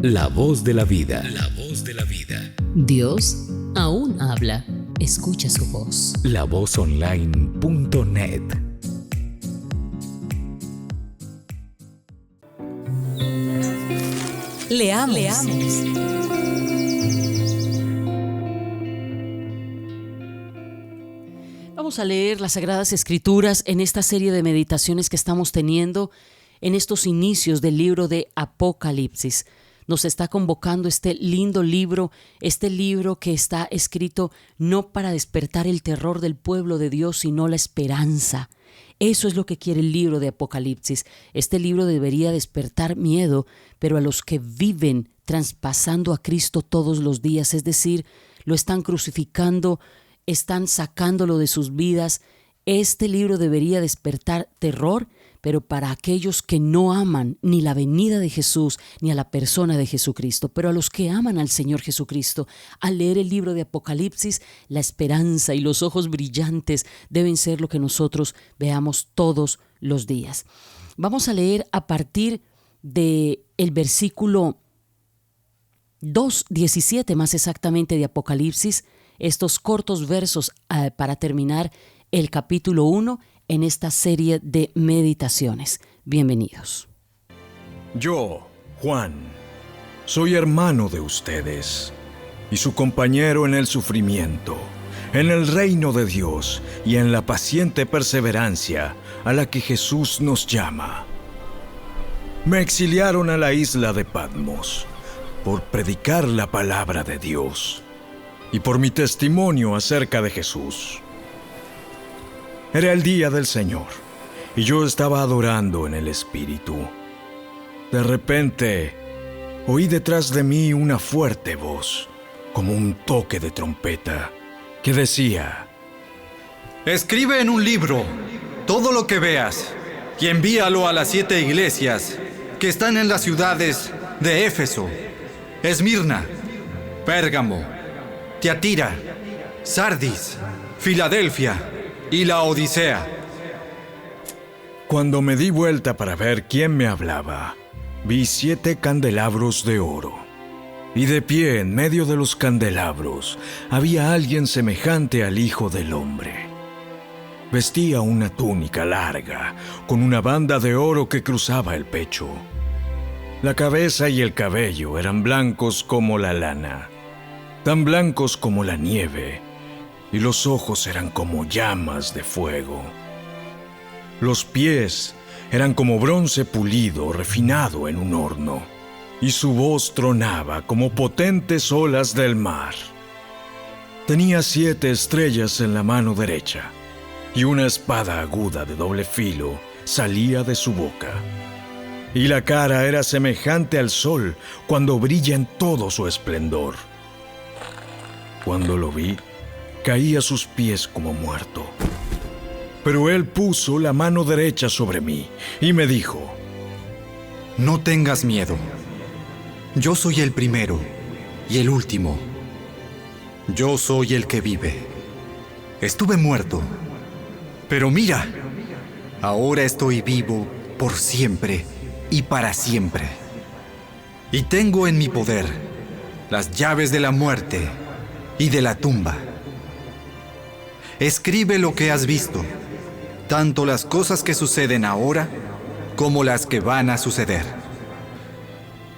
La voz de la vida. La voz de la vida. Dios aún habla. Escucha su voz. lavozonline.net. Leamos. Vamos a leer las Sagradas Escrituras en esta serie de meditaciones que estamos teniendo en estos inicios del libro de Apocalipsis. Nos está convocando este lindo libro, este libro que está escrito no para despertar el terror del pueblo de Dios, sino la esperanza. Eso es lo que quiere el libro de Apocalipsis. Este libro debería despertar miedo, pero a los que viven traspasando a Cristo todos los días, es decir, lo están crucificando, están sacándolo de sus vidas. Este libro debería despertar terror, pero para aquellos que no aman ni la venida de Jesús ni a la persona de Jesucristo. Pero a los que aman al Señor Jesucristo, al leer el libro de Apocalipsis, la esperanza y los ojos brillantes deben ser lo que nosotros veamos todos los días. Vamos a leer a partir del versículo 2:17 más exactamente de Apocalipsis, estos cortos versos para terminar el capítulo 1 en esta serie de meditaciones. Bienvenidos. Yo, Juan, soy hermano de ustedes y su compañero en el sufrimiento, en el reino de Dios y en la paciente perseverancia a la que Jesús nos llama. Me exiliaron a la isla de Patmos por predicar la palabra de Dios y por mi testimonio acerca de Jesús. Era el día del Señor, y yo estaba adorando en el Espíritu. De repente, oí detrás de mí una fuerte voz, como un toque de trompeta, que decía: Escribe en un libro todo lo que veas, y envíalo a las 7 iglesias que están en las ciudades de Éfeso, Esmirna, Pérgamo, Tiatira, Sardis, Filadelfia y la Odisea. Cuando me di vuelta para ver quién me hablaba, vi 7 candelabros de oro. Y de pie en medio de los candelabros había alguien semejante al Hijo del Hombre. Vestía una túnica larga, con una banda de oro que cruzaba el pecho. La cabeza y el cabello eran blancos como la lana, tan blancos como la nieve, y los ojos eran como llamas de fuego. Los pies eran como bronce pulido, refinado en un horno, y su voz tronaba como potentes olas del mar. Tenía 7 estrellas en la mano derecha, y una espada aguda de doble filo salía de su boca. Y la cara era semejante al sol cuando brilla en todo su esplendor. Cuando lo vi, caí a sus pies como muerto. Pero él puso la mano derecha sobre mí y me dijo: No tengas miedo. Yo soy el primero y el último. Yo soy el que vive. Estuve muerto, pero mira, ahora estoy vivo por siempre y para siempre. Y tengo en mi poder las llaves de la muerte y de la tumba. Escribe lo que has visto, tanto las cosas que suceden ahora como las que van a suceder.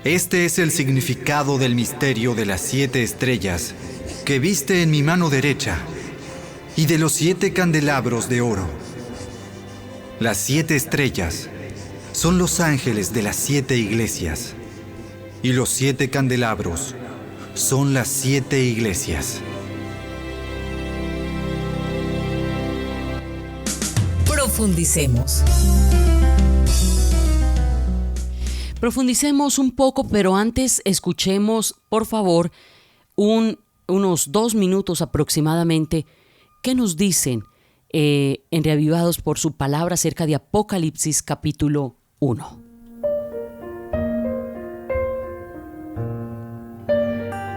Este es el significado del misterio de las 7 estrellas que viste en mi mano derecha y de los 7 candelabros de oro. Las 7 estrellas son los ángeles de las 7 iglesias y los 7 candelabros son las 7 iglesias. Profundicemos un poco, pero antes escuchemos, por favor, unos 2 minutos aproximadamente, qué nos dicen en Reavivados por su palabra acerca de Apocalipsis capítulo 1.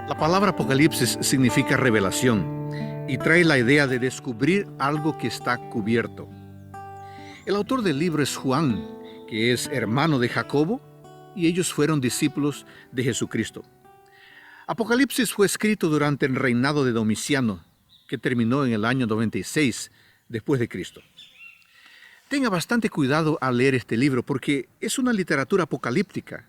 La palabra Apocalipsis significa revelación y trae la idea de descubrir algo que está cubierto. El autor del libro es Juan, que es hermano de Jacobo, y ellos fueron discípulos de Jesucristo. Apocalipsis fue escrito durante el reinado de Domiciano, que terminó en el año 96 después de Cristo. Tenga bastante cuidado al leer este libro porque es una literatura apocalíptica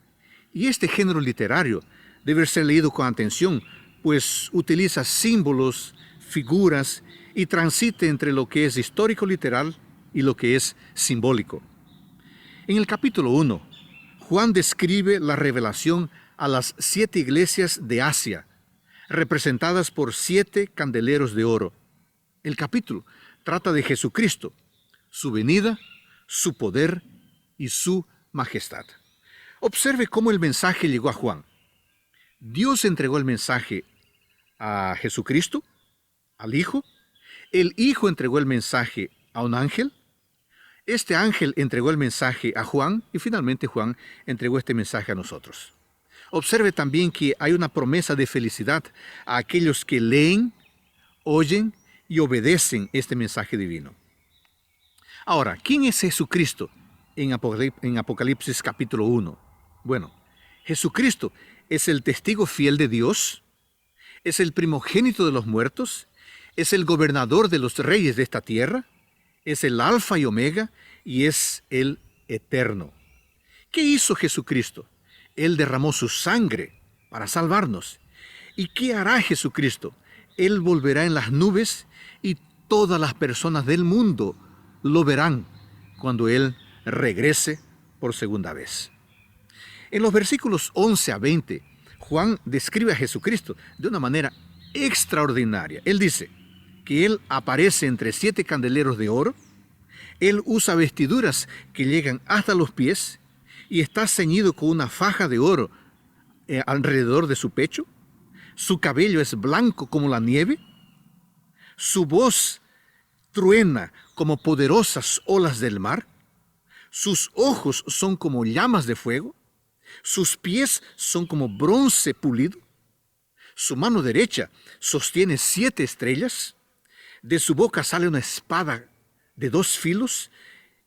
y este género literario debe ser leído con atención, pues utiliza símbolos, figuras y transita entre lo que es histórico literal y lo que es simbólico. En el capítulo 1, Juan describe la revelación a las 7 iglesias de Asia, representadas por 7 candeleros de oro. El capítulo trata de Jesucristo, su venida, su poder y su majestad. Observe cómo el mensaje llegó a Juan. Dios entregó el mensaje a Jesucristo, al Hijo. El Hijo entregó el mensaje a un ángel. Este ángel entregó el mensaje a Juan y finalmente Juan entregó este mensaje a nosotros. Observe también que hay una promesa de felicidad a aquellos que leen, oyen y obedecen este mensaje divino. Ahora, ¿quién es Jesucristo en Apocalipsis capítulo 1? Bueno, Jesucristo es el testigo fiel de Dios, es el primogénito de los muertos, es el gobernador de los reyes de esta tierra, es el Alfa y Omega y es el Eterno. ¿Qué hizo Jesucristo? Él derramó su sangre para salvarnos. ¿Y qué hará Jesucristo? Él volverá en las nubes y todas las personas del mundo lo verán cuando Él regrese por segunda vez. En los versículos 11 a 20, Juan describe a Jesucristo de una manera extraordinaria. Él dice que Él aparece entre 7 candeleros de oro, Él usa vestiduras que llegan hasta los pies y está ceñido con una faja de oro alrededor de su pecho, su cabello es blanco como la nieve, su voz truena como poderosas olas del mar, sus ojos son como llamas de fuego, sus pies son como bronce pulido, su mano derecha sostiene 7 estrellas, de su boca sale una espada de 2 filos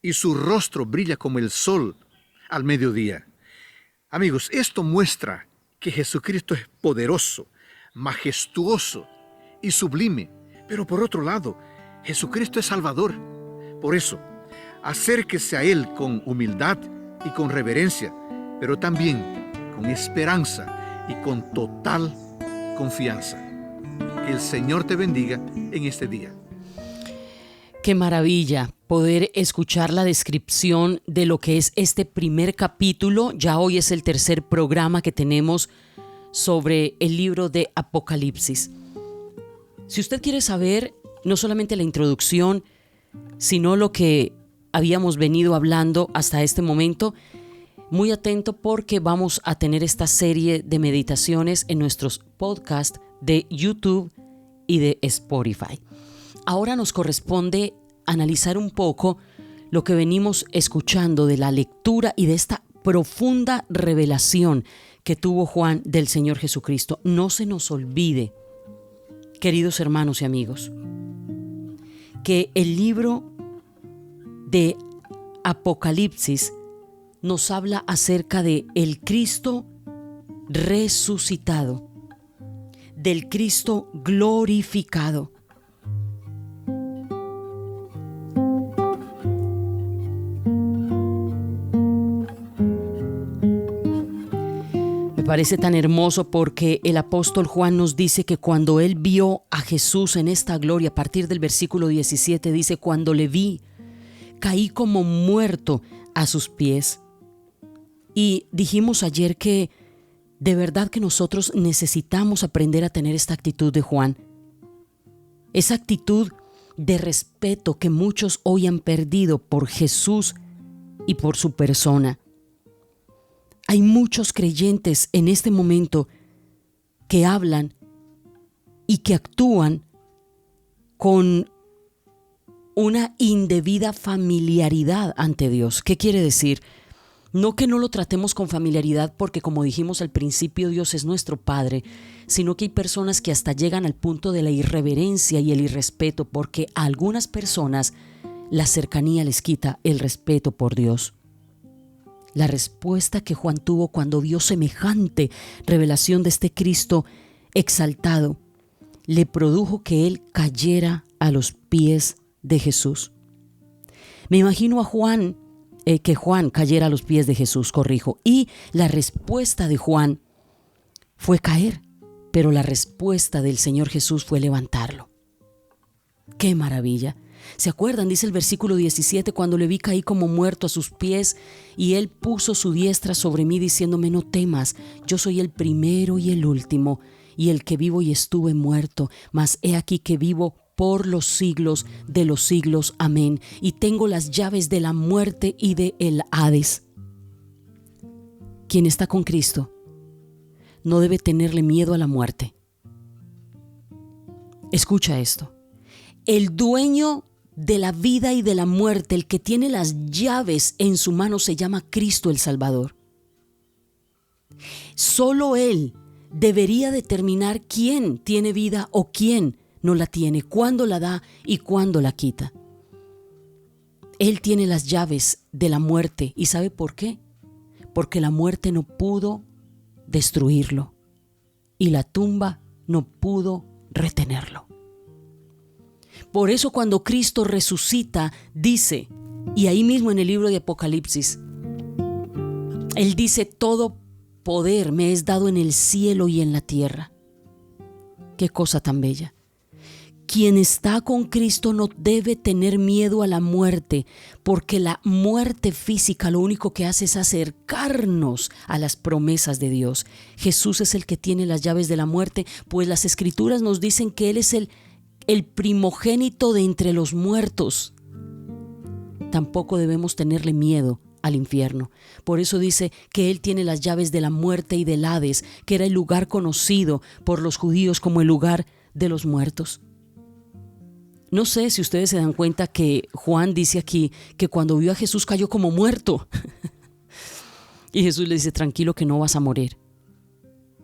y su rostro brilla como el sol al mediodía. Amigos, esto muestra que Jesucristo es poderoso, majestuoso y sublime, pero por otro lado, Jesucristo es Salvador. Por eso, acérquese a Él con humildad y con reverencia, pero también con esperanza y con total confianza. Que el Señor te bendiga en este día. Qué maravilla poder escuchar la descripción de lo que es este primer capítulo. Ya hoy es el tercer programa que tenemos sobre el libro de Apocalipsis. Si usted quiere saber no solamente la introducción, sino lo que habíamos venido hablando hasta este momento, muy atento porque vamos a tener esta serie de meditaciones en nuestros podcasts de YouTube y de Spotify. Ahora nos corresponde analizar un poco lo que venimos escuchando de la lectura y de esta profunda revelación que tuvo Juan del Señor Jesucristo. No se nos olvide, queridos hermanos y amigos, que el libro de Apocalipsis nos habla acerca de el Cristo resucitado, del Cristo glorificado. Me parece tan hermoso porque el apóstol Juan nos dice que cuando él vio a Jesús en esta gloria, a partir del versículo 17 dice: cuando le vi, caí como muerto a sus pies. Y dijimos ayer que de verdad que nosotros necesitamos aprender a tener esta actitud de Juan. Esa actitud de respeto que muchos hoy han perdido por Jesús y por su persona. Hay muchos creyentes en este momento que hablan y que actúan con una indebida familiaridad ante Dios. ¿Qué quiere decir? No que no lo tratemos con familiaridad porque, como dijimos al principio, Dios es nuestro Padre, sino que hay personas que hasta llegan al punto de la irreverencia y el irrespeto porque a algunas personas la cercanía les quita el respeto por Dios. La respuesta que Juan tuvo cuando vio semejante revelación de este Cristo exaltado le produjo que él cayera a los pies de Jesús. Me imagino a Juan, que Juan cayera a los pies de Jesús, corrijo, y la respuesta de Juan fue caer, pero la respuesta del Señor Jesús fue levantarlo. ¡Qué maravilla! ¿Se acuerdan? Dice el versículo 17, cuando le vi caí como muerto a sus pies y él puso su diestra sobre mí diciéndome: no temas, yo soy el primero y el último y el que vivo y estuve muerto, mas he aquí que vivo por los siglos de los siglos. Amén. Y tengo las llaves de la muerte y de el Hades. Quien está con Cristo no debe tenerle miedo a la muerte. Escucha esto. El dueño de la vida y de la muerte, el que tiene las llaves en su mano, se llama Cristo el Salvador. Solo Él debería determinar quién tiene vida o quién no la tiene, cuándo la da y cuándo la quita. Él tiene las llaves de la muerte. ¿Y sabe por qué? Porque la muerte no pudo destruirlo y la tumba no pudo retenerlo. Por eso cuando Cristo resucita, dice, y ahí mismo en el libro de Apocalipsis, Él dice: todo poder me es dado en el cielo y en la tierra. Qué cosa tan bella. Quien está con Cristo no debe tener miedo a la muerte, porque la muerte física lo único que hace es acercarnos a las promesas de Dios. Jesús es el que tiene las llaves de la muerte, pues las Escrituras nos dicen que Él es el primogénito de entre los muertos. Tampoco debemos tenerle miedo al infierno. Por eso dice que Él tiene las llaves de la muerte y del Hades, que era el lugar conocido por los judíos como el lugar de los muertos. No sé si ustedes se dan cuenta que Juan dice aquí que cuando vio a Jesús cayó como muerto. Y Jesús le dice: tranquilo, que no vas a morir.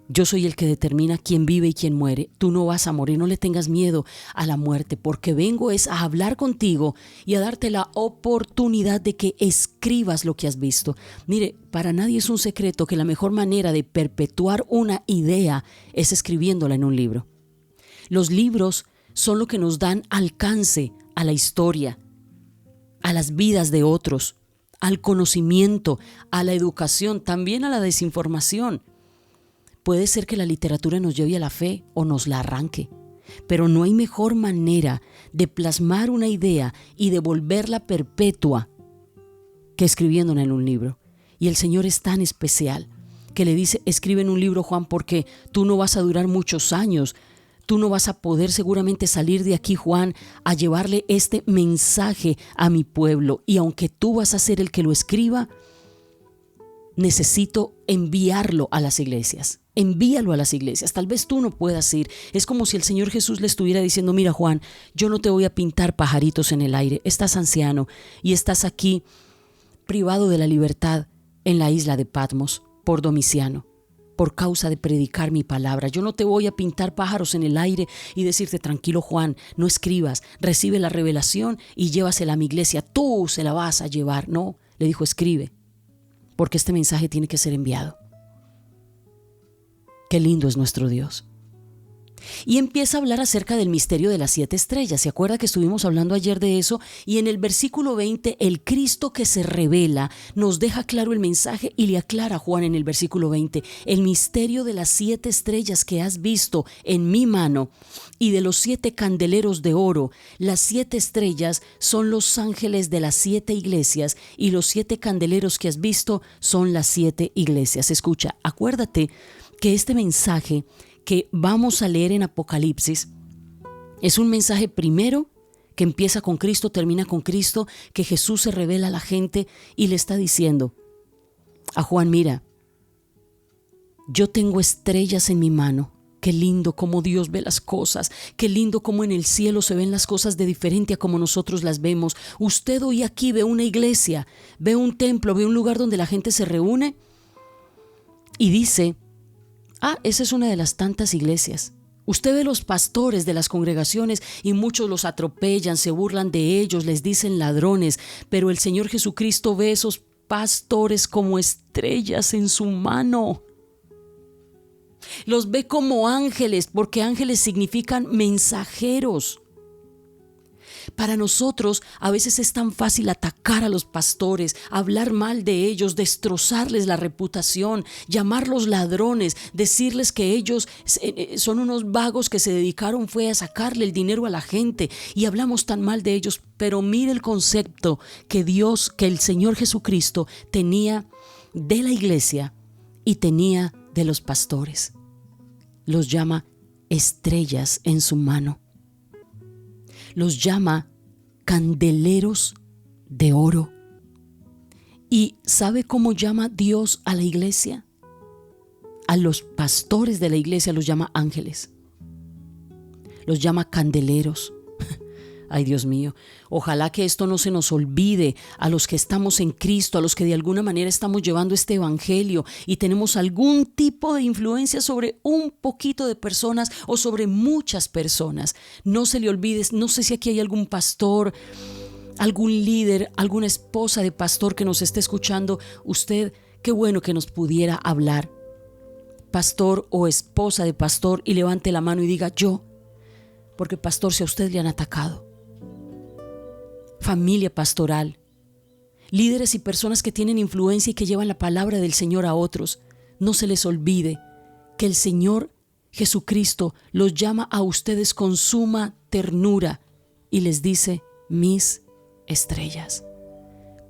Yo soy el que determina quién vive y quién muere. Tú no vas a morir, no le tengas miedo a la muerte, porque vengo es a hablar contigo y a darte la oportunidad de que escribas lo que has visto. Mire, para nadie es un secreto que la mejor manera de perpetuar una idea es escribiéndola en un libro. Los libros son lo que nos dan alcance a la historia, a las vidas de otros, al conocimiento, a la educación, también a la desinformación. Puede ser que la literatura nos lleve a la fe o nos la arranque, pero no hay mejor manera de plasmar una idea y de volverla perpetua que escribiéndola en un libro. Y el Señor es tan especial que le dice: escribe en un libro, Juan, porque tú no vas a durar muchos años. Tú no vas a poder seguramente salir de aquí, Juan, a llevarle este mensaje a mi pueblo. Y aunque tú vas a ser el que lo escriba, necesito enviarlo a las iglesias. Envíalo a las iglesias. Tal vez tú no puedas ir. Es como si el Señor Jesús le estuviera diciendo: mira, Juan, yo no te voy a pintar pajaritos en el aire. Estás anciano y estás aquí privado de la libertad en la isla de Patmos por Domiciano, por causa de predicar mi palabra. Yo no te voy a pintar pájaros en el aire y decirte: tranquilo, Juan, no escribas, recibe la revelación y llévasela a mi iglesia. Tú se la vas a llevar. No, le dijo: escribe, porque este mensaje tiene que ser enviado. Qué lindo es nuestro Dios. Y empieza a hablar acerca del misterio de las 7 estrellas. ¿Se acuerda que estuvimos hablando ayer de eso? Y en el versículo 20, el Cristo que se revela nos deja claro el mensaje y le aclara a Juan en el versículo 20: el misterio de las 7 estrellas que has visto en mi mano y de los 7 candeleros de oro. Las 7 estrellas son los ángeles de las 7 iglesias y los 7 candeleros que has visto son las 7 iglesias. Escucha, acuérdate que este mensaje que vamos a leer en Apocalipsis es un mensaje primero que empieza con Cristo, termina con Cristo, que Jesús se revela a la gente y le está diciendo a Juan: mira, yo tengo estrellas en mi mano. Qué lindo cómo Dios ve las cosas, qué lindo cómo en el cielo se ven las cosas de diferente a como nosotros las vemos. Usted hoy aquí ve una iglesia, ve un templo, ve un lugar donde la gente se reúne y dice: esa es una de las tantas iglesias. Usted ve los pastores de las congregaciones y muchos los atropellan, se burlan de ellos, les dicen ladrones, pero el Señor Jesucristo ve esos pastores como estrellas en su mano. Los ve como ángeles, porque ángeles significan mensajeros. Para nosotros a veces es tan fácil atacar a los pastores, hablar mal de ellos, destrozarles la reputación, llamarlos ladrones, decirles que ellos son unos vagos que se dedicaron fue a sacarle el dinero a la gente, y hablamos tan mal de ellos. Pero mire el concepto que el Señor Jesucristo tenía de la iglesia y tenía de los pastores. Los llama estrellas en su mano. Los llama candeleros de oro. ¿Y sabe cómo llama Dios a la iglesia? A los pastores de la iglesia los llama ángeles. Los llama candeleros. Ay, Dios mío, ojalá que esto no se nos olvide a los que estamos en Cristo, a los que de alguna manera estamos llevando este evangelio y tenemos algún tipo de influencia sobre un poquito de personas o sobre muchas personas. No se le olvide, no sé si aquí hay algún pastor, algún líder, alguna esposa de pastor que nos esté escuchando. Usted, qué bueno que nos pudiera hablar, pastor o esposa de pastor, y levante la mano y diga: yo, porque pastor, si a usted le han atacado. Familia pastoral, líderes y personas que tienen influencia y que llevan la palabra del Señor a otros, no se les olvide que el Señor Jesucristo los llama a ustedes con suma ternura y les dice: mis estrellas.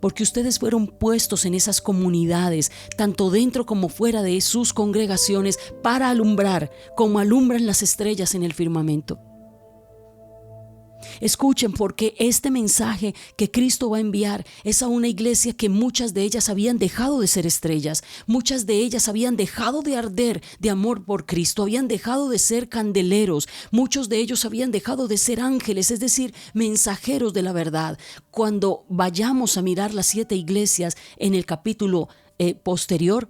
Porque ustedes fueron puestos en esas comunidades, tanto dentro como fuera de sus congregaciones, para alumbrar como alumbran las estrellas en el firmamento. Escuchen, porque este mensaje que Cristo va a enviar es a una iglesia que muchas de ellas habían dejado de ser estrellas, muchas de ellas habían dejado de arder de amor por Cristo, habían dejado de ser candeleros, muchos de ellos habían dejado de ser ángeles, es decir, mensajeros de la verdad. Cuando vayamos a mirar las 7 iglesias en el capítulo posterior,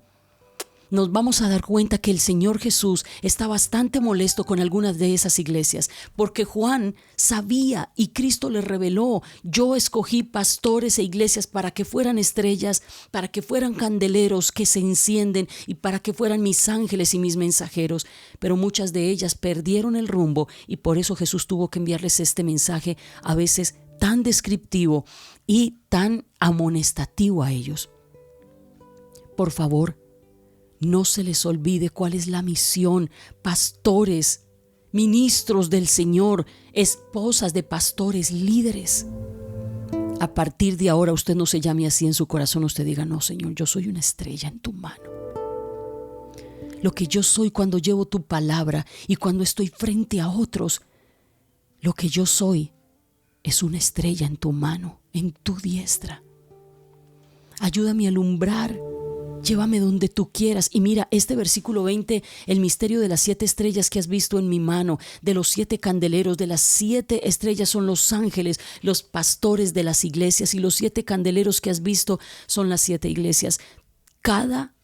nos vamos a dar cuenta que el Señor Jesús está bastante molesto con algunas de esas iglesias, porque Juan sabía y Cristo le reveló: yo escogí pastores e iglesias para que fueran estrellas, para que fueran candeleros que se encienden y para que fueran mis ángeles y mis mensajeros. Pero muchas de ellas perdieron el rumbo y por eso Jesús tuvo que enviarles este mensaje, a veces tan descriptivo y tan amonestativo a ellos. Por favor, no se les olvide cuál es la misión. Pastores, ministros del Señor, esposas de pastores, líderes. A partir de ahora usted no se llame así en su corazón. Usted diga: no, Señor, yo soy una estrella en tu mano. Lo que yo soy cuando llevo tu palabra y cuando estoy frente a otros, lo que yo soy es una estrella en tu mano, en tu diestra. Ayúdame a alumbrar. Llévame donde tú quieras. Y mira, este versículo 20, el misterio de las 7 estrellas que has visto en mi mano, de los 7 candeleros, de las 7 estrellas son los ángeles, los pastores de las iglesias, y los 7 candeleros que has visto son las 7 iglesias. Cada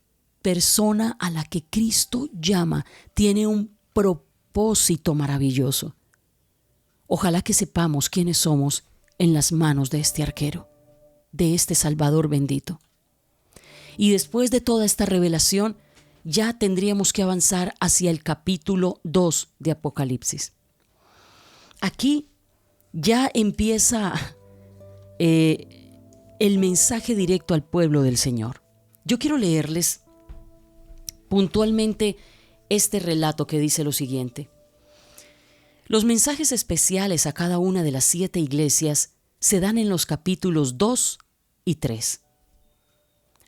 persona a la que Cristo llama tiene un propósito maravilloso. Ojalá que sepamos quiénes somos en las manos de este arquero, de este Salvador bendito. Y después de toda esta revelación, ya tendríamos que avanzar hacia el capítulo 2 de Apocalipsis. Aquí ya empieza el mensaje directo al pueblo del Señor. Yo quiero leerles puntualmente este relato que dice lo siguiente. Los mensajes especiales a cada una de las 7 iglesias se dan en los capítulos 2 y 3.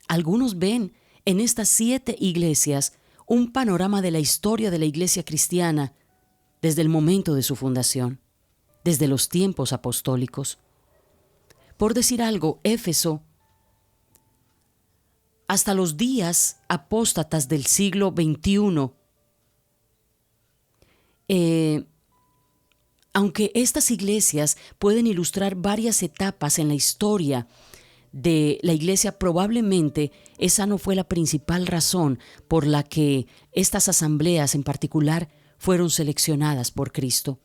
Algunos ven en estas 7 iglesias un panorama de la historia de la iglesia cristiana desde el momento de su fundación, desde los tiempos apostólicos. Por decir algo, Éfeso, hasta los días apóstatas del siglo XXI, aunque estas iglesias pueden ilustrar varias etapas en la historia de la iglesia, probablemente esa no fue la principal razón por la que estas asambleas en particular fueron seleccionadas por Cristo.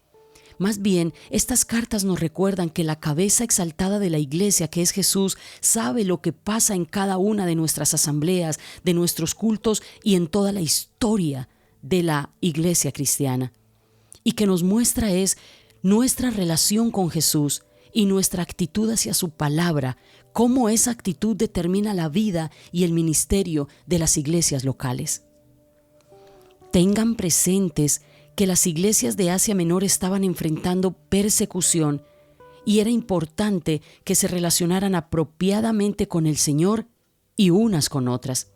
Más bien, estas cartas nos recuerdan que la cabeza exaltada de la iglesia, que es Jesús, sabe lo que pasa en cada una de nuestras asambleas, de nuestros cultos y en toda la historia de la iglesia cristiana. Y que nos muestra es nuestra relación con Jesús y nuestra actitud hacia su palabra, cómo esa actitud determina la vida y el ministerio de las iglesias locales. Tengan presentes que las iglesias de Asia Menor estaban enfrentando persecución y era importante que se relacionaran apropiadamente con el Señor y unas con otras.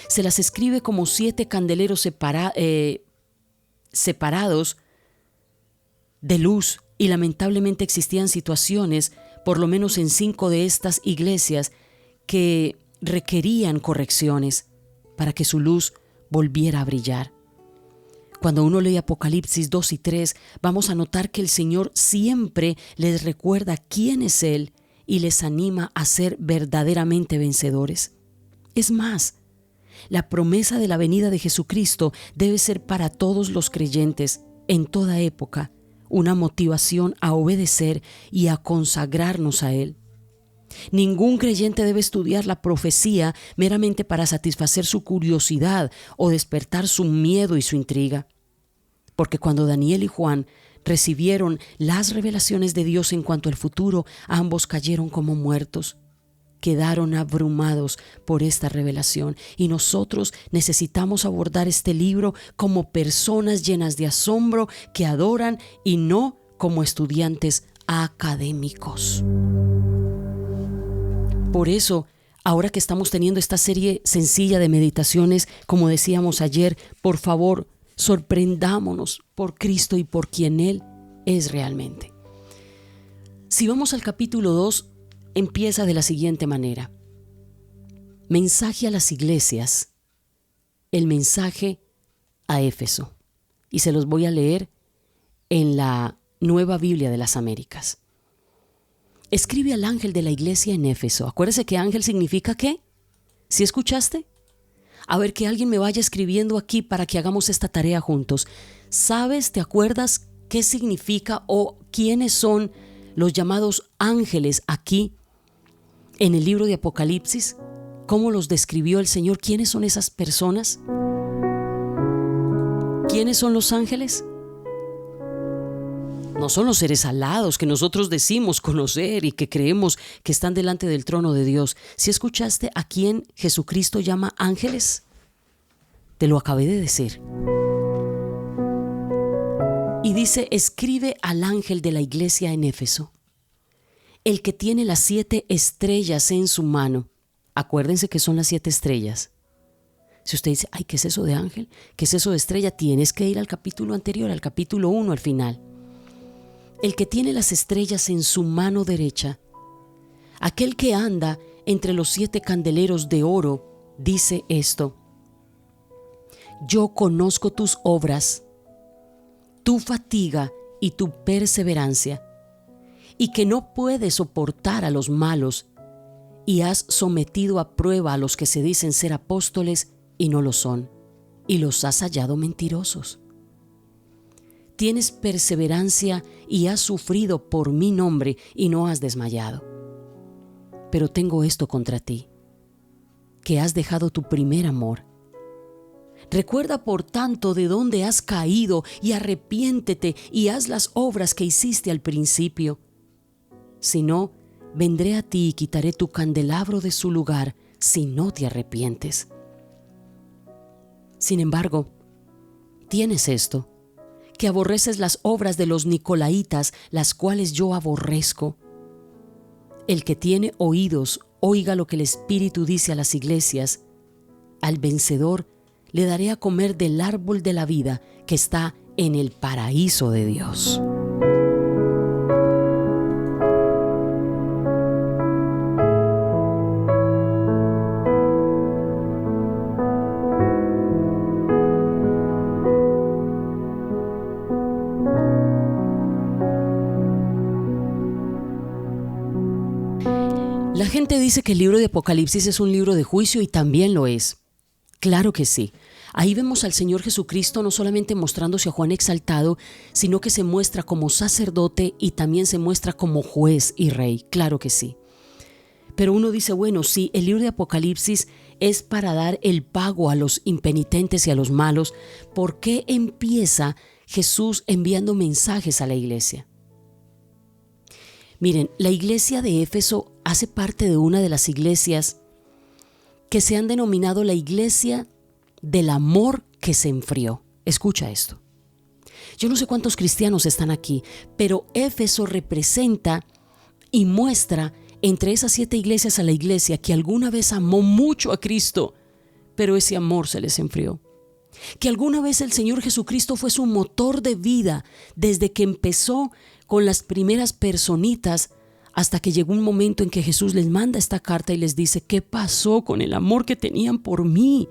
Se las escribe como 7 candeleros separados de luz, y lamentablemente existían situaciones, por lo menos en 5 de estas iglesias, que requerían correcciones para que su luz volviera a brillar. Cuando uno lee Apocalipsis 2 y 3, vamos a notar que el Señor siempre les recuerda quién es Él y les anima a ser verdaderamente vencedores. Es más, la promesa de la venida de Jesucristo debe ser para todos los creyentes en toda época una motivación a obedecer y a consagrarnos a Él. Ningún creyente debe estudiar la profecía meramente para satisfacer su curiosidad o despertar su miedo y su intriga. Porque cuando Daniel y Juan recibieron las revelaciones de Dios en cuanto al futuro, ambos cayeron como muertos. Quedaron abrumados por esta revelación, y nosotros necesitamos abordar este libro como personas llenas de asombro que adoran y no como estudiantes académicos. Por eso, ahora que estamos teniendo esta serie sencilla de meditaciones, como decíamos ayer, por favor, sorprendámonos por Cristo y por quien Él es realmente. Si vamos al capítulo 2, empieza de la siguiente manera. Mensaje a las iglesias, el mensaje a Éfeso. Y se los voy a leer en la Nueva Biblia de las Américas. Escribe al ángel de la iglesia en Éfeso. Acuérdese que ángel significa ¿qué? ¿Sí escuchaste? A ver, que alguien me vaya escribiendo aquí para que hagamos esta tarea juntos. ¿Sabes, te acuerdas qué significa o quiénes son los llamados ángeles aquí en el libro de Apocalipsis? ¿Cómo los describió el Señor? ¿Quiénes son esas personas? ¿Quiénes son los ángeles? No son los seres alados que nosotros decimos conocer y que creemos que están delante del trono de Dios. ¿Sí escuchaste a quién Jesucristo llama ángeles? Te lo acabé de decir. Y dice, escribe al ángel de la iglesia en Éfeso, el que tiene las 7 estrellas en su mano. Acuérdense que son las 7 estrellas. Si usted dice, ay, ¿qué es eso de ángel? ¿Qué es eso de estrella? Tienes que ir al capítulo anterior, al capítulo 1, al final. El que tiene las estrellas en su mano derecha, aquel que anda entre los 7 candeleros de oro, dice esto: yo conozco tus obras, tu fatiga y tu perseverancia, y que no puedes soportar a los malos, y has sometido a prueba a los que se dicen ser apóstoles y no lo son, y los has hallado mentirosos. Tienes perseverancia y has sufrido por mi nombre y no has desmayado. Pero tengo esto contra ti, que has dejado tu primer amor. Recuerda por tanto de dónde has caído y arrepiéntete y haz las obras que hiciste al principio. Si no, vendré a ti y quitaré tu candelabro de su lugar si no te arrepientes. Sin embargo, tienes esto, que aborreces las obras de los nicolaítas, las cuales yo aborrezco. El que tiene oídos, oiga lo que el Espíritu dice a las iglesias. Al vencedor le daré a comer del árbol de la vida que está en el paraíso de Dios. La gente dice que el libro de Apocalipsis es un libro de juicio y también lo es. Claro que sí. Ahí vemos al Señor Jesucristo no solamente mostrándose a Juan exaltado, sino que se muestra como sacerdote y también se muestra como juez y rey. Claro que sí. Pero uno dice, bueno, sí, el libro de Apocalipsis es para dar el pago a los impenitentes y a los malos. ¿Por qué empieza Jesús enviando mensajes a la iglesia? Miren, la iglesia de Éfeso hace parte de una de las iglesias que se han denominado la iglesia del amor que se enfrió. Escucha esto. Yo no sé cuántos cristianos están aquí, pero Éfeso representa y muestra entre esas 7 iglesias a la iglesia que alguna vez amó mucho a Cristo, pero ese amor se les enfrió. Que alguna vez el Señor Jesucristo fue su motor de vida desde que empezó con las primeras personitas hasta que llegó un momento en que Jesús les manda esta carta y les dice, ¿qué pasó con el amor que tenían por mí?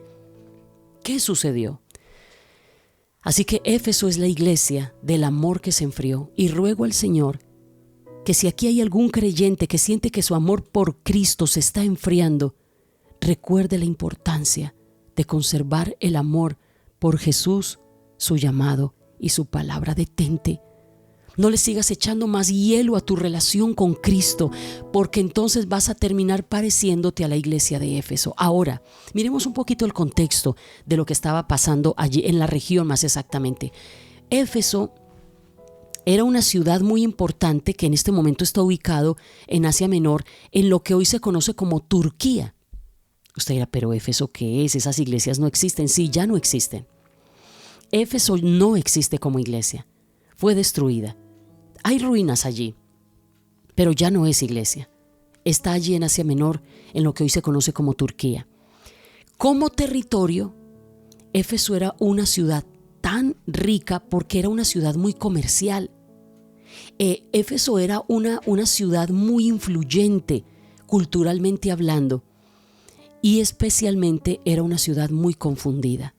¿Qué sucedió? Así que Éfeso es la iglesia del amor que se enfrió, y ruego al Señor que si aquí hay algún creyente que siente que su amor por Cristo se está enfriando, recuerde la importancia de conservar el amor por Jesús, su llamado y su palabra. Detente. No le sigas echando más hielo a tu relación con Cristo, porque entonces vas a terminar pareciéndote a la iglesia de Éfeso. Ahora, miremos un poquito el contexto de lo que estaba pasando allí en la región más exactamente. Éfeso era una ciudad muy importante que en este momento está ubicado en Asia Menor, en lo que hoy se conoce como Turquía. Usted dirá, pero ¿Éfeso qué es? Esas iglesias no existen. Sí, ya no existen. Éfeso no existe como iglesia. Fue destruida. Hay ruinas allí, pero ya no es iglesia. Está allí en Asia Menor, en lo que hoy se conoce como Turquía. Como territorio, Éfeso era una ciudad tan rica porque era una ciudad muy comercial. Éfeso era una ciudad muy influyente culturalmente hablando, y especialmente era una ciudad muy confundida.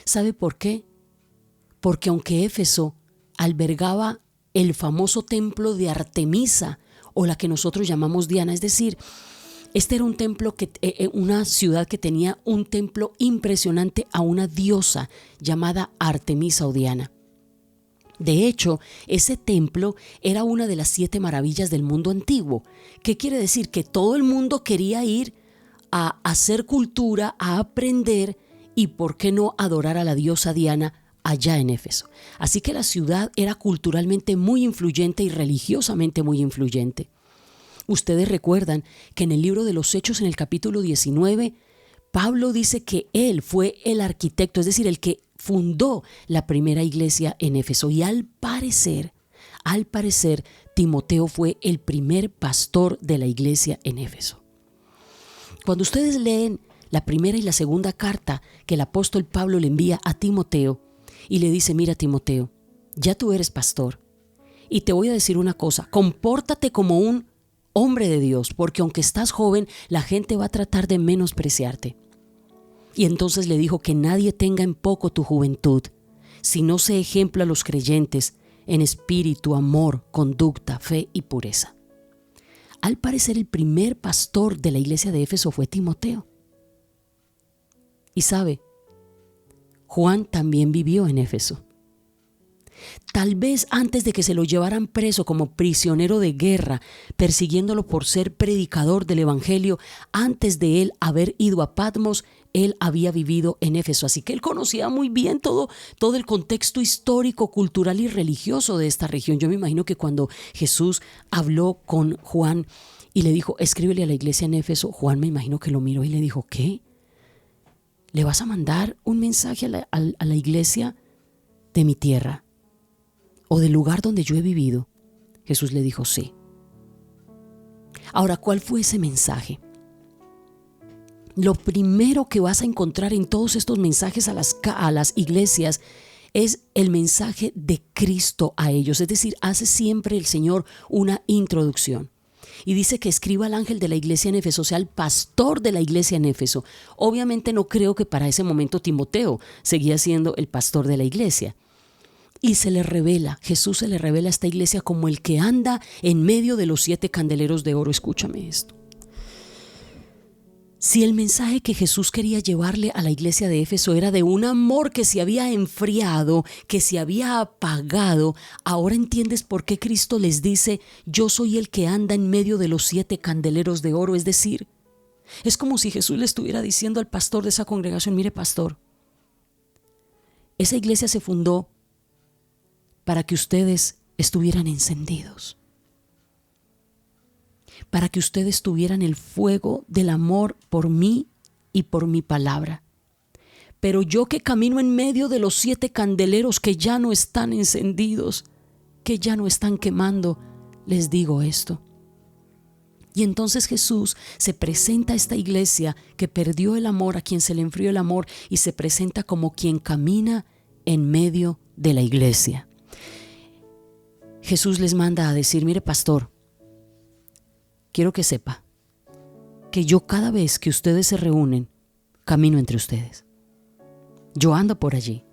¿Sabe por qué? Porque aunque Éfeso albergaba el famoso templo de Artemisa, o la que nosotros llamamos Diana, es decir, este era un templo una ciudad que tenía un templo impresionante a una diosa llamada Artemisa o Diana. De hecho, ese templo era una de las 7 maravillas del mundo antiguo. ¿Qué quiere decir? Que todo el mundo quería ir a hacer cultura, a aprender y, ¿por qué no, adorar a la diosa Diana allá en Éfeso? Así que la ciudad era culturalmente muy influyente y religiosamente muy influyente. Ustedes recuerdan que en el libro de los Hechos, en el capítulo 19, Pablo dice que él fue el arquitecto, es decir, el que fundó la primera iglesia en Éfeso. Y al parecer, Timoteo fue el primer pastor de la iglesia en Éfeso. Cuando ustedes leen la primera y la segunda carta que el apóstol Pablo le envía a Timoteo y le dice, mira Timoteo, ya tú eres pastor y te voy a decir una cosa, compórtate como un hombre de Dios, porque aunque estás joven, la gente va a tratar de menospreciarte. Y entonces le dijo que nadie tenga en poco tu juventud, sino sé ejemplo a los creyentes en espíritu, amor, conducta, fe y pureza. Al parecer el primer pastor de la iglesia de Éfeso fue Timoteo. Y sabe, Juan también vivió en Éfeso. Tal vez antes de que se lo llevaran preso como prisionero de guerra, persiguiéndolo por ser predicador del evangelio, antes de él haber ido a Patmos, él había vivido en Éfeso. Así que él conocía muy bien todo el contexto histórico, cultural y religioso de esta región. Yo me imagino que cuando Jesús habló con Juan y le dijo, escríbele a la iglesia en Éfeso, Juan me imagino que lo miró y le dijo, ¿qué? ¿Le vas a mandar un mensaje a la iglesia de mi tierra o del lugar donde yo he vivido? Jesús le dijo, sí. Ahora, ¿cuál fue ese mensaje? Lo primero que vas a encontrar en todos estos mensajes a las iglesias es el mensaje de Cristo a ellos. Es decir, hace siempre el Señor una introducción. Y dice que escriba al ángel de la iglesia en Éfeso, o sea, al pastor de la iglesia en Éfeso. Obviamente no creo que para ese momento Timoteo seguía siendo el pastor de la iglesia. Y Jesús se le revela a esta iglesia como el que anda en medio de los 7 candeleros de oro. Escúchame esto. Si el mensaje que Jesús quería llevarle a la iglesia de Éfeso era de un amor que se había enfriado, que se había apagado, ahora entiendes por qué Cristo les dice: yo soy el que anda en medio de los 7 candeleros de oro. Es decir, es como si Jesús le estuviera diciendo al pastor de esa congregación: mire, pastor, esa iglesia se fundó para que ustedes estuvieran encendidos, para que ustedes tuvieran el fuego del amor por mí y por mi palabra. Pero yo, que camino en medio de los 7 candeleros que ya no están encendidos, que ya no están quemando, les digo esto. Y entonces Jesús se presenta a esta iglesia que perdió el amor, a quien se le enfrió el amor, y se presenta como quien camina en medio de la iglesia. Jesús les manda a decir: mire, pastor, quiero que sepa que yo, cada vez que ustedes se reúnen, camino entre ustedes. Yo ando por allí.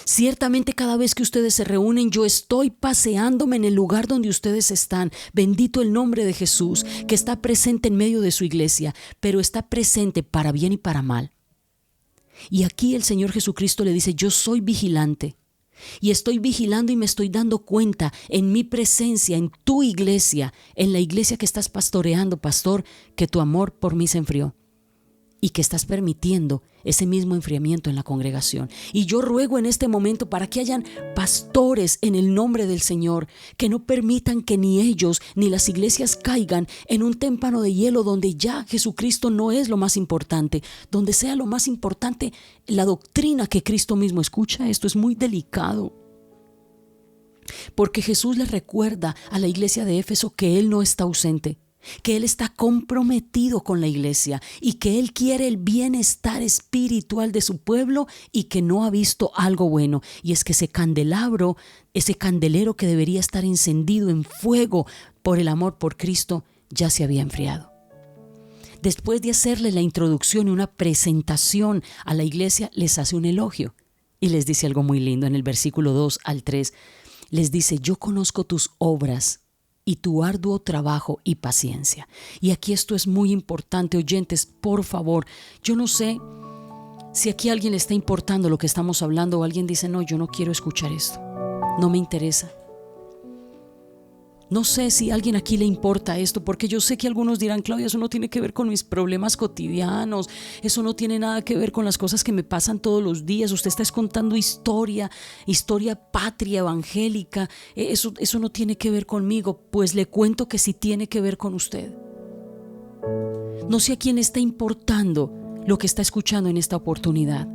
Ciertamente, cada vez que ustedes se reúnen, yo estoy paseándome en el lugar donde ustedes están. Bendito el nombre de Jesús, que está presente en medio de su iglesia, pero está presente para bien y para mal. Y aquí el Señor Jesucristo le dice: yo soy vigilante. Y estoy vigilando y me estoy dando cuenta en mi presencia, en tu iglesia, en la iglesia que estás pastoreando, pastor, que tu amor por mí se enfrió y que estás permitiendo ese mismo enfriamiento en la congregación. Y yo ruego en este momento para que hayan pastores en el nombre del Señor, que no permitan que ni ellos ni las iglesias caigan en un témpano de hielo donde ya Jesucristo no es lo más importante, donde sea lo más importante la doctrina que Cristo mismo. Escucha, esto es muy delicado, porque Jesús le recuerda a la iglesia de Éfeso que Él no está ausente, que Él está comprometido con la iglesia y que Él quiere el bienestar espiritual de su pueblo, y que no ha visto algo bueno, y es que ese candelabro, ese candelero que debería estar encendido en fuego por el amor por Cristo, ya se había enfriado. Después de hacerle la introducción y una presentación a la iglesia, les hace un elogio y les dice algo muy lindo. En el versículo 2 al 3 les dice: yo conozco tus obras y tu arduo trabajo y paciencia. Y aquí esto es muy importante, oyentes, por favor. Yo no sé si aquí a alguien le está importando lo que estamos hablando, o alguien dice: no, yo no quiero escuchar esto, no me interesa. No sé si a alguien aquí le importa esto, porque yo sé que algunos dirán: Claudia, eso no tiene que ver con mis problemas cotidianos, eso no tiene nada que ver con las cosas que me pasan todos los días, usted está contando historia patria, evangélica, eso no tiene que ver conmigo. Pues le cuento que sí tiene que ver con usted. No sé a quién está importando lo que está escuchando en esta oportunidad.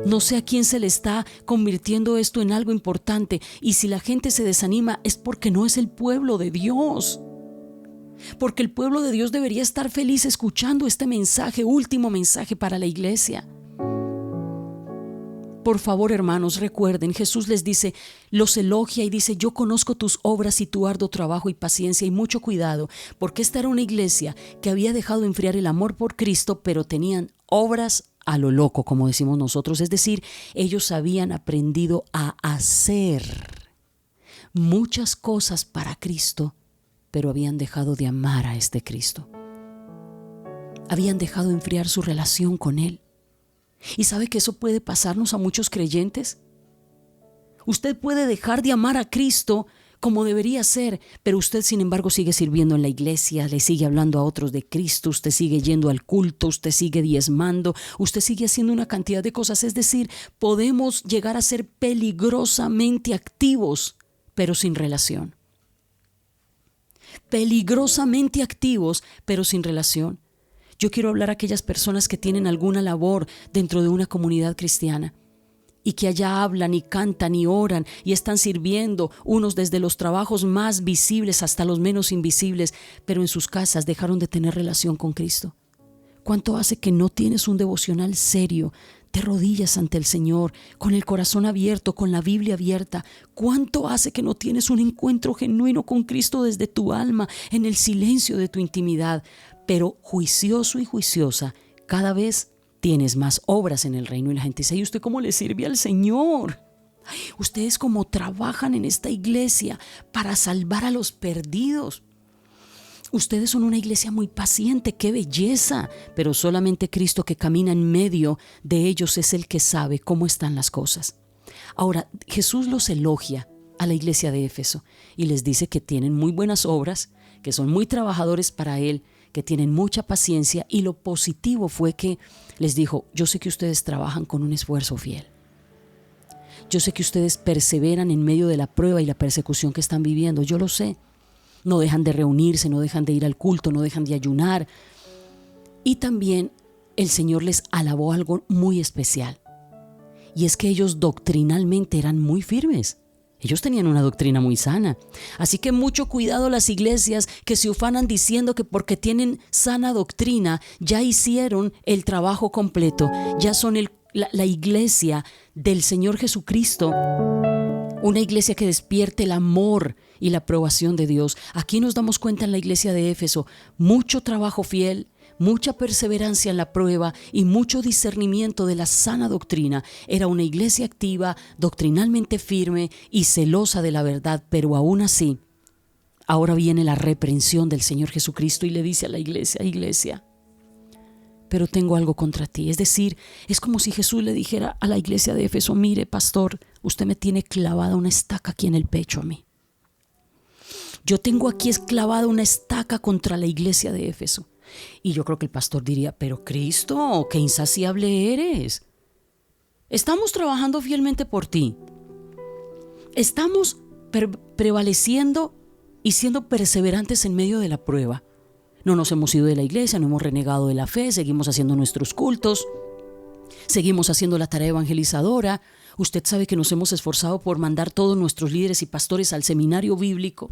No sé a quién se le está convirtiendo esto en algo importante, y si la gente se desanima es porque no es el pueblo de Dios. Porque el pueblo de Dios debería estar feliz escuchando este mensaje, último mensaje para la iglesia. Por favor, hermanos, recuerden, Jesús les dice, los elogia y dice: yo conozco tus obras y tu arduo trabajo y paciencia. Y mucho cuidado, porque esta era una iglesia que había dejado enfriar el amor por Cristo, pero tenían obras a lo loco, como decimos nosotros. Es decir, ellos habían aprendido a hacer muchas cosas para Cristo, pero habían dejado de amar a este Cristo. Habían dejado enfriar su relación con Él. ¿Y sabe que eso puede pasarnos a muchos creyentes? Usted puede dejar de amar a Cristo como debería ser, pero usted, sin embargo, sigue sirviendo en la iglesia, le sigue hablando a otros de Cristo, usted sigue yendo al culto, usted sigue diezmando, usted sigue haciendo una cantidad de cosas. Es decir, podemos llegar a ser peligrosamente activos, pero sin relación. Peligrosamente activos, pero sin relación. Yo quiero hablar a aquellas personas que tienen alguna labor dentro de una comunidad cristiana y que allá hablan y cantan y oran y están sirviendo, unos desde los trabajos más visibles hasta los menos invisibles, pero en sus casas dejaron de tener relación con Cristo. ¿Cuánto hace que no tienes un devocional serio, de rodillas ante el Señor, con el corazón abierto, con la Biblia abierta? ¿Cuánto hace que no tienes un encuentro genuino con Cristo desde tu alma, en el silencio de tu intimidad? Pero juicioso y juiciosa, cada vez tienes más obras en el reino. Y la gente dice: ¿y usted cómo le sirve al Señor? Ustedes cómo trabajan en esta iglesia para salvar a los perdidos. Ustedes son una iglesia muy paciente, qué belleza, pero solamente Cristo que camina en medio de ellos es el que sabe cómo están las cosas. Ahora, Jesús los elogia a la iglesia de Éfeso y les dice que tienen muy buenas obras, que son muy trabajadores para Él, que tienen mucha paciencia, y lo positivo fue que les dijo: yo sé que ustedes trabajan con un esfuerzo fiel. Yo sé que ustedes perseveran en medio de la prueba y la persecución que están viviendo, yo lo sé. No dejan de reunirse, no dejan de ir al culto, no dejan de ayunar. Y también el Señor les alabó algo muy especial. Y es que ellos doctrinalmente eran muy firmes. Ellos tenían una doctrina muy sana. Así que mucho cuidado las iglesias que se ufanan diciendo que porque tienen sana doctrina ya hicieron el trabajo completo. Ya son la iglesia del Señor Jesucristo. Una iglesia que despierte el amor y la aprobación de Dios. Aquí nos damos cuenta en la iglesia de Éfeso, mucho trabajo fiel, mucha perseverancia en la prueba y mucho discernimiento de la sana doctrina. Era una iglesia activa, doctrinalmente firme y celosa de la verdad, pero aún así, ahora viene la reprensión del Señor Jesucristo y le dice a la iglesia: iglesia, pero tengo algo contra ti. Es decir, es como si Jesús le dijera a la iglesia de Éfeso: mire, pastor, usted me tiene clavada una estaca aquí en el pecho a mí. Yo tengo aquí clavada una estaca contra la iglesia de Éfeso. Y yo creo que el pastor diría: pero Cristo, qué insaciable eres. Estamos trabajando fielmente por ti. Estamos prevaleciendo y siendo perseverantes en medio de la prueba. No nos hemos ido de la iglesia, no hemos renegado de la fe, seguimos haciendo nuestros cultos, seguimos haciendo la tarea evangelizadora. Usted sabe que nos hemos esforzado por mandar todos nuestros líderes y pastores al seminario bíblico.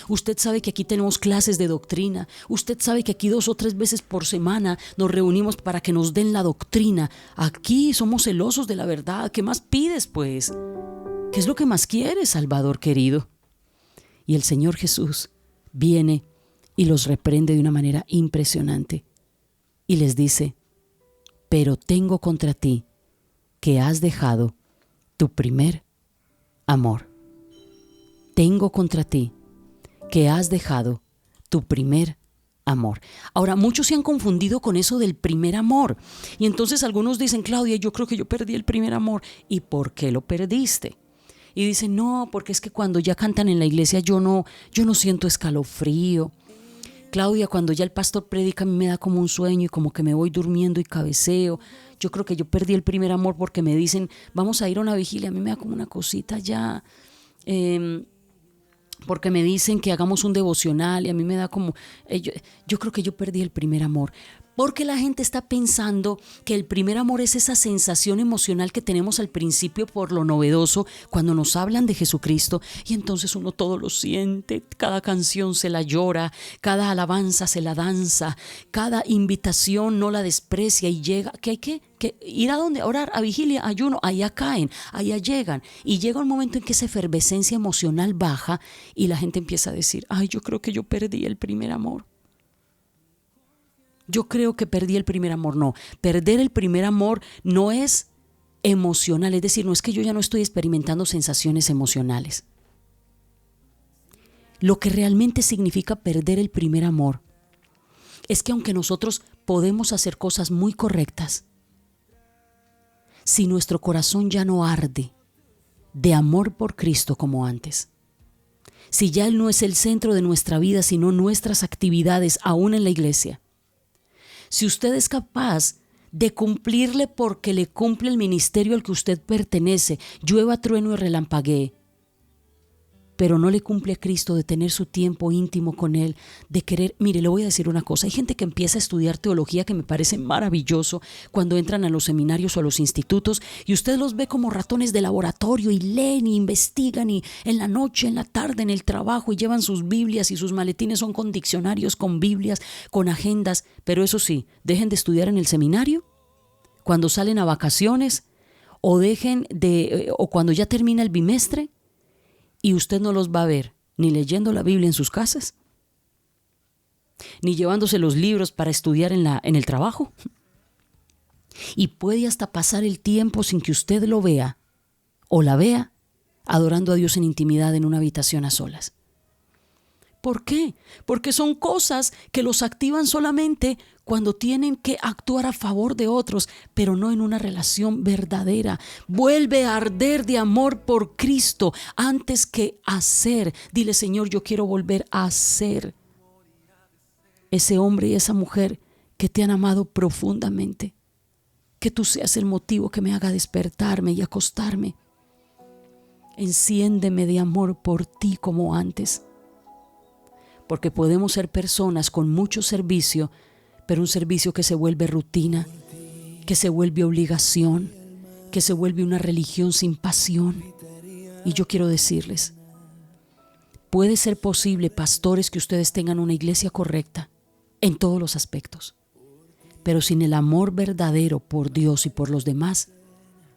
Usted sabe que aquí tenemos clases de doctrina. Usted sabe que aquí 2 o 3 veces por semana nos reunimos para que nos den la doctrina. Aquí somos celosos de la verdad. ¿Qué más pides, pues? ¿Qué es lo que más quieres, Salvador querido? Y el Señor Jesús viene y los reprende de una manera impresionante y les dice: pero tengo contra ti que has dejado tu primer amor. Tengo contra ti que has dejado tu primer amor. Ahora, muchos se han confundido con eso del primer amor. Y entonces algunos dicen: Claudia, yo creo que yo perdí el primer amor. ¿Y por qué lo perdiste? Y dicen: no, porque es que cuando ya cantan en la iglesia yo no siento escalofrío. Claudia, cuando ya el pastor predica a mí me da como un sueño y como que me voy durmiendo y cabeceo. Yo creo que yo perdí el primer amor porque me dicen: vamos a ir a una vigilia. A mí me da como una cosita ya... porque me dicen que hagamos un devocional y a mí me da como... yo creo que yo perdí el primer amor. Porque la gente está pensando que el primer amor es esa sensación emocional que tenemos al principio por lo novedoso cuando nos hablan de Jesucristo, y entonces uno todo lo siente, cada canción se la llora, cada alabanza se la danza, cada invitación no la desprecia y llega, que hay que ir a donde, a orar, a vigilia, ayuno, allá caen, allá llegan, y llega un momento en que esa efervescencia emocional baja y la gente empieza a decir: ay, yo creo que yo perdí el primer amor. Yo creo que perdí el primer amor. No, perder el primer amor no es emocional, es decir, no es que yo ya no estoy experimentando sensaciones emocionales. Lo que realmente significa perder el primer amor es que aunque nosotros podemos hacer cosas muy correctas, si nuestro corazón ya no arde de amor por Cristo como antes, si ya Él no es el centro de nuestra vida, sino nuestras actividades aún en la iglesia, si usted es capaz de cumplirle porque le cumple el ministerio al que usted pertenece, llueva, trueno y relampaguee, pero no le cumple a Cristo, de tener su tiempo íntimo con Él, de querer... Mire, le voy a decir una cosa: hay gente que empieza a estudiar teología que me parece maravilloso cuando entran a los seminarios o a los institutos, y usted los ve como ratones de laboratorio y leen y investigan, y en la noche, en la tarde, en el trabajo, y llevan sus Biblias y sus maletines son con diccionarios, con Biblias, con agendas. Pero eso sí, dejen de estudiar en el seminario cuando salen a vacaciones, o cuando ya termina el bimestre, y usted no los va a ver ni leyendo la Biblia en sus casas, ni llevándose los libros para estudiar en el trabajo. Y puede hasta pasar el tiempo sin que usted lo vea o la vea adorando a Dios en intimidad en una habitación a solas. ¿Por qué? Porque son cosas que los activan solamente cuando tienen que actuar a favor de otros, pero no en una relación verdadera. Vuelve a arder de amor por Cristo antes que hacer. Dile, Señor, yo quiero volver a ser ese hombre y esa mujer que te han amado profundamente. Que tú seas el motivo que me haga despertarme y acostarme. Enciéndeme de amor por ti como antes. Porque podemos ser personas con mucho servicio, pero un servicio que se vuelve rutina, que se vuelve obligación, que se vuelve una religión sin pasión. Y yo quiero decirles, puede ser posible, pastores, que ustedes tengan una iglesia correcta en todos los aspectos, pero sin el amor verdadero por Dios y por los demás,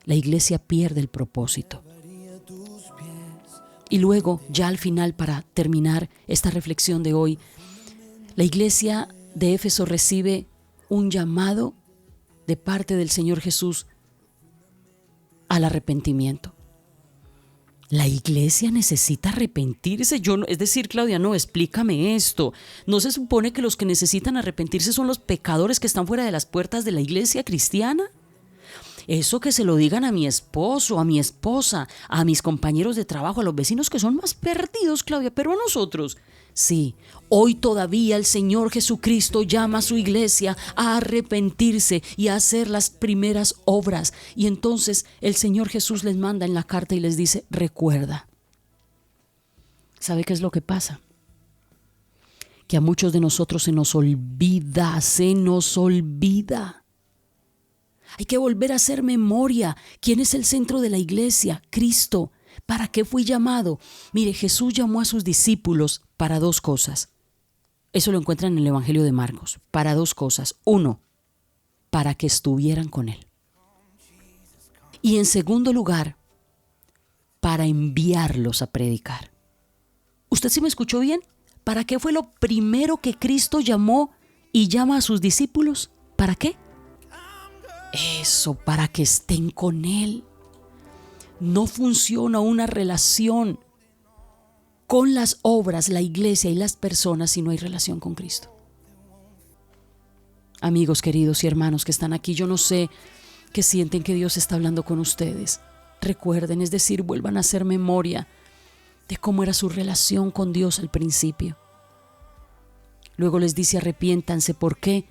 la iglesia pierde el propósito. Y luego, ya al final, para terminar esta reflexión de hoy, la iglesia de Éfeso recibe un llamado de parte del Señor Jesús al arrepentimiento. La iglesia necesita arrepentirse. Es decir, Claudia, no, explícame esto. ¿No se supone que los que necesitan arrepentirse son los pecadores que están fuera de las puertas de la iglesia cristiana? Eso que se lo digan a mi esposo, a mi esposa, a mis compañeros de trabajo, a los vecinos que son más perdidos, Claudia, pero a nosotros. Sí, hoy todavía el Señor Jesucristo llama a su iglesia a arrepentirse y a hacer las primeras obras. Y entonces el Señor Jesús les manda en la carta y les dice, recuerda. ¿Sabe qué es lo que pasa? Que a muchos de nosotros se nos olvida. Hay que volver a hacer memoria. ¿Quién es el centro de la iglesia? Cristo. ¿Para qué fui llamado? Mire, Jesús llamó a sus discípulos para dos cosas. Eso lo encuentran en el Evangelio de Marcos. Para dos cosas. Uno, para que estuvieran con Él. Y en segundo lugar, para enviarlos a predicar. ¿Usted sí me escuchó bien? ¿Para qué fue lo primero que Cristo llamó y llama a sus discípulos? ¿Para qué? Eso, para que estén con Él. No funciona una relación con las obras, la iglesia y las personas si no hay relación con Cristo. Amigos queridos y hermanos que están aquí, yo no sé qué sienten que Dios está hablando con ustedes. Recuerden, es decir, vuelvan a hacer memoria de cómo era su relación con Dios al principio. Luego les dice arrepiéntanse. ¿Por qué?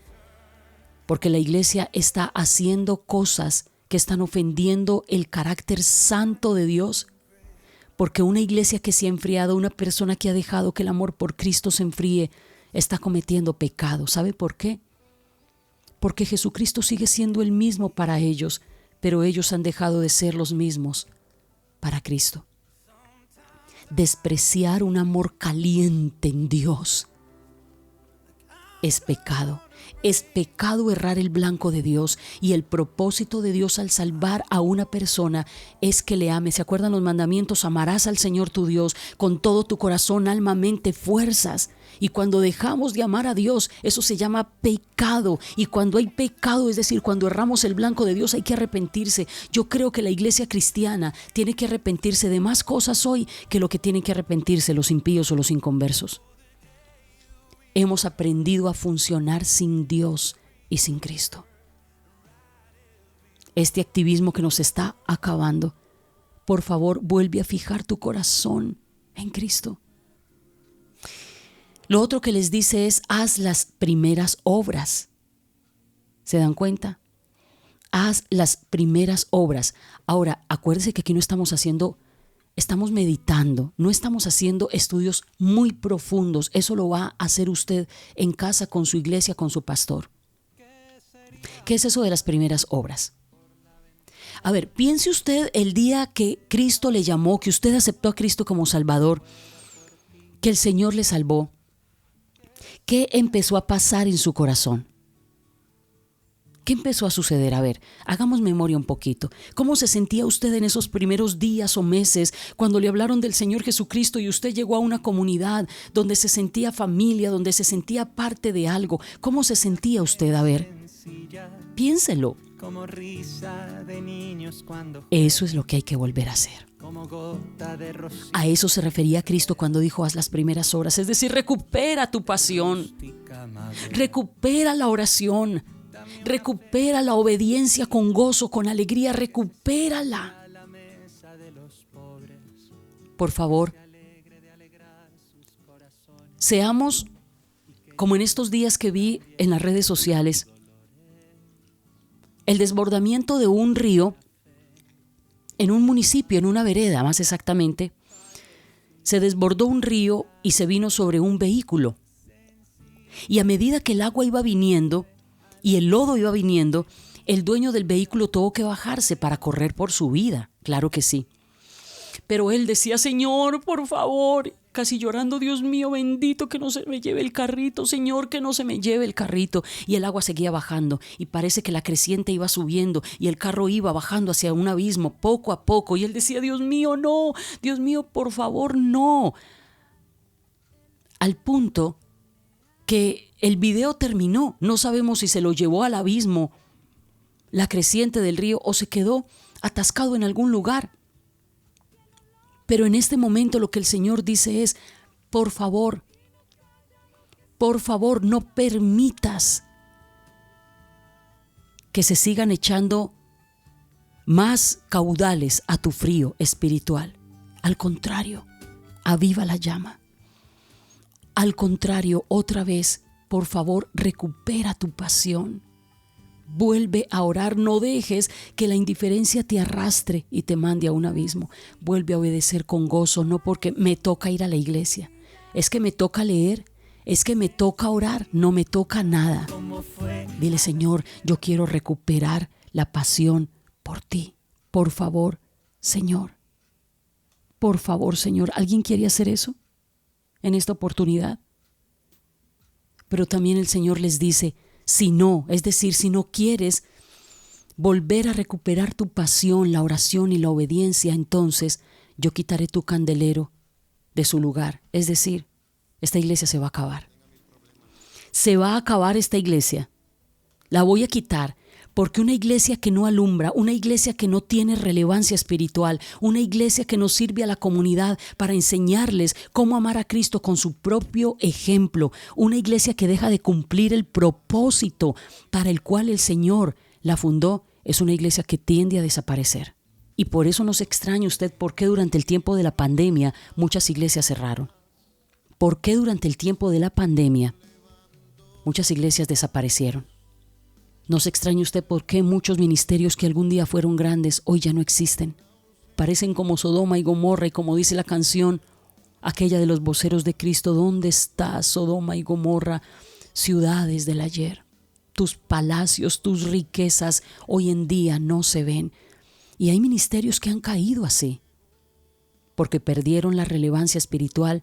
Porque la iglesia está haciendo cosas que están ofendiendo el carácter santo de Dios. Porque una iglesia que se ha enfriado, una persona que ha dejado que el amor por Cristo se enfríe, está cometiendo pecado. ¿Sabe por qué? Porque Jesucristo sigue siendo el mismo para ellos, pero ellos han dejado de ser los mismos para Cristo. Despreciar un amor caliente en Dios es pecado. Es pecado errar el blanco de Dios, y el propósito de Dios al salvar a una persona es que le ame. ¿Se acuerdan los mandamientos? Amarás al Señor tu Dios con todo tu corazón, alma, mente, fuerzas. Y cuando dejamos de amar a Dios, eso se llama pecado. Y cuando hay pecado, es decir, cuando erramos el blanco de Dios, hay que arrepentirse. Yo creo que la iglesia cristiana tiene que arrepentirse de más cosas hoy que lo que tienen que arrepentirse los impíos o los inconversos. Hemos aprendido a funcionar sin Dios y sin Cristo. Este activismo que nos está acabando, por favor, vuelve a fijar tu corazón en Cristo. Lo otro que les dice es, haz las primeras obras. ¿Se dan cuenta? Haz las primeras obras. Ahora, acuérdense que aquí no estamos meditando, no estamos haciendo estudios muy profundos. Eso lo va a hacer usted en casa, con su iglesia, con su pastor. ¿Qué es eso de las primeras obras? A ver, piense usted el día que Cristo le llamó, que usted aceptó a Cristo como Salvador, que el Señor le salvó. ¿Qué empezó a pasar en su corazón? ¿Qué empezó a suceder? A ver, hagamos memoria un poquito. ¿Cómo se sentía usted en esos primeros días o meses cuando le hablaron del Señor Jesucristo y usted llegó a una comunidad donde se sentía familia, donde se sentía parte de algo? ¿Cómo se sentía usted? A ver, piénselo. Eso es lo que hay que volver a hacer. A eso se refería Cristo cuando dijo: haz las primeras horas. Es decir, recupera tu pasión, recupera la oración, recupera la obediencia con gozo, con alegría, recupérala. Por favor, seamos como en estos días que vi en las redes sociales, el desbordamiento de un río en un municipio, en una vereda más exactamente. Se desbordó un río y se vino sobre un vehículo. Y a medida que el agua iba viniendo y el lodo iba viniendo, el dueño del vehículo tuvo que bajarse para correr por su vida. Claro que sí. Pero él decía: Señor, por favor, casi llorando: Dios mío, bendito, que no se me lleve el carrito, Señor, que no se me lleve el carrito. Y el agua seguía bajando y parece que la creciente iba subiendo y el carro iba bajando hacia un abismo poco a poco. Y él decía: Dios mío, no, Dios mío, por favor, no. Al punto que el video terminó. No sabemos si se lo llevó al abismo la creciente del río o se quedó atascado en algún lugar. Pero en este momento lo que el Señor dice es: por favor, no permitas que se sigan echando más caudales a tu frío espiritual. Al contrario, aviva la llama. Al contrario, otra vez, por favor, recupera tu pasión. Vuelve a orar, no dejes que la indiferencia te arrastre y te mande a un abismo. Vuelve a obedecer con gozo, no porque me toca ir a la iglesia, es que me toca leer, es que me toca orar, no me toca nada. Dile: Señor, yo quiero recuperar la pasión por ti. Por favor, Señor. Por favor, Señor. ¿Alguien quiere hacer eso en esta oportunidad? Pero también el Señor les dice: si no, es decir, si no quieres volver a recuperar tu pasión, la oración y la obediencia, entonces yo quitaré tu candelero de su lugar. Es decir, esta iglesia se va a acabar. Se va a acabar esta iglesia. La voy a quitar, porque una iglesia que no alumbra, una iglesia que no tiene relevancia espiritual, una iglesia que no sirve a la comunidad para enseñarles cómo amar a Cristo con su propio ejemplo, una iglesia que deja de cumplir el propósito para el cual el Señor la fundó, es una iglesia que tiende a desaparecer. Y por eso no se extraña usted por qué durante el tiempo de la pandemia muchas iglesias cerraron. ¿Por qué durante el tiempo de la pandemia muchas iglesias desaparecieron? No se extrañe usted por qué muchos ministerios que algún día fueron grandes hoy ya no existen. Parecen como Sodoma y Gomorra, y como dice la canción aquella de los voceros de Cristo: ¿dónde está Sodoma y Gomorra, ciudades del ayer? Tus palacios, tus riquezas hoy en día no se ven. Y hay ministerios que han caído así, porque perdieron la relevancia espiritual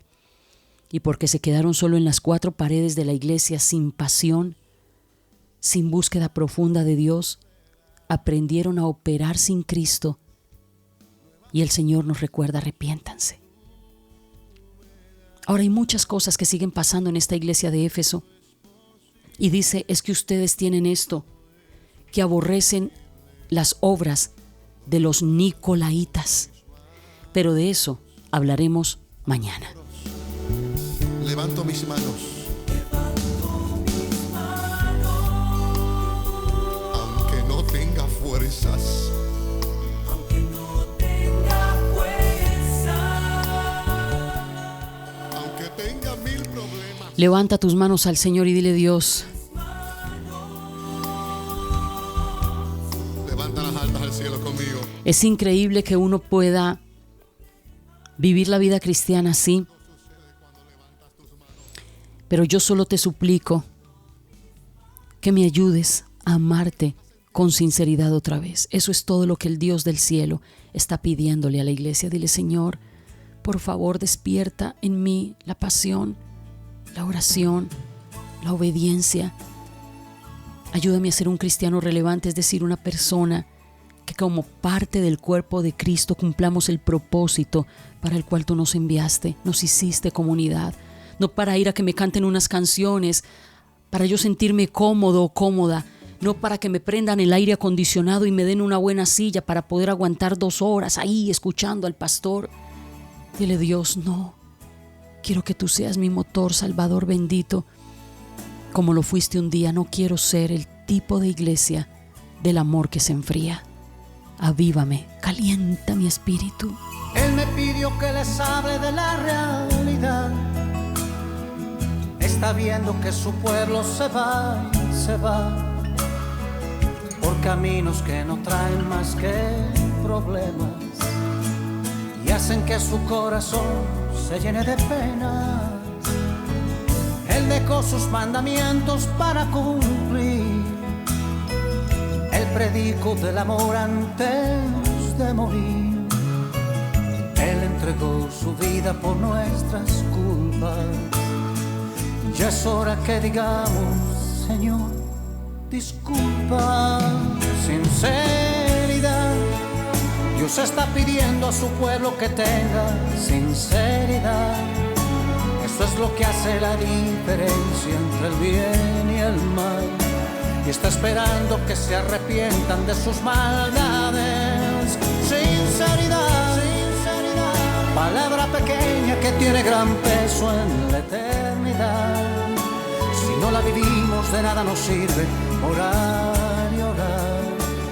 y porque se quedaron solo en las cuatro paredes de la iglesia, sin pasión, sin búsqueda profunda de Dios. Aprendieron a operar sin Cristo, y el Señor nos recuerda: arrepiéntanse. Ahora hay muchas cosas que siguen pasando en esta iglesia de Éfeso, y dice: es que ustedes tienen esto, que aborrecen las obras de los nicolaitas, pero de eso hablaremos mañana. Levanto mis manos. Fuerzas. Aunque no tenga fuerza, aunque tenga mil problemas. Levanta tus manos al Señor y dile: Dios, levanta las altas al cielo conmigo. Es increíble que uno pueda vivir la vida cristiana así, pero yo solo te suplico que me ayudes a amarte con sinceridad otra vez. Eso es todo lo que el Dios del cielo está pidiéndole a la iglesia. Dile: Señor, por favor, despierta en mí la pasión, la oración, la obediencia. Ayúdame a ser un cristiano relevante, es decir, una persona que como parte del cuerpo de Cristo cumplamos el propósito para el cual tú nos enviaste, nos hiciste comunidad. No para ir a que me canten unas canciones, para yo sentirme cómodo o cómoda. no para que me prendan el aire acondicionado y me den una buena silla para poder aguantar 2 horas ahí escuchando al pastor. Dile, Dios, no, quiero que tú seas mi motor, Salvador bendito. Como lo fuiste un día, no quiero ser el tipo de iglesia del amor que se enfría. Avívame, calienta mi espíritu. Él me pidió que les hable de la realidad. Está viendo que su pueblo se va por caminos que no traen más que problemas y hacen que su corazón se llene de penas. Él dejó sus mandamientos para cumplir el predico del amor antes de morir. Él entregó su vida por nuestras culpas. Ya es hora que digamos, Señor, disculpa. Sinceridad. Dios está pidiendo a su pueblo que tenga sinceridad. Eso es lo que hace la diferencia entre el bien y el mal. Y está esperando que se arrepientan de sus maldades. Sinceridad, sinceridad. Palabra pequeña que tiene gran peso en la eternidad. Si no la vivimos, de nada nos sirve orar y orar.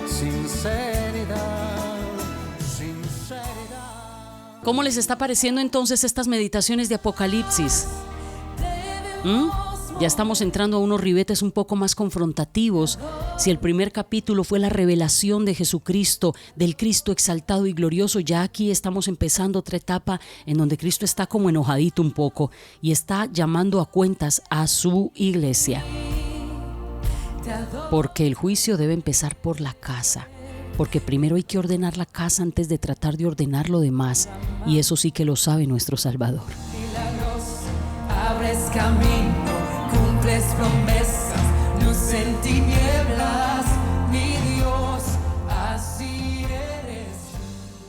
Sinceridad, sinceridad. ¿Cómo les está pareciendo entonces estas meditaciones de Apocalipsis? Ya estamos entrando a unos ribetes un poco más confrontativos. Si el primer capítulo fue la revelación de Jesucristo, del Cristo exaltado y glorioso, ya aquí estamos empezando otra etapa en donde Cristo está como enojadito un poco y está llamando a cuentas a su iglesia. Porque el juicio debe empezar por la casa. Porque primero hay que ordenar la casa antes de tratar de ordenar lo demás. Y eso sí que lo sabe nuestro Salvador. Abres camino, cumples promesas.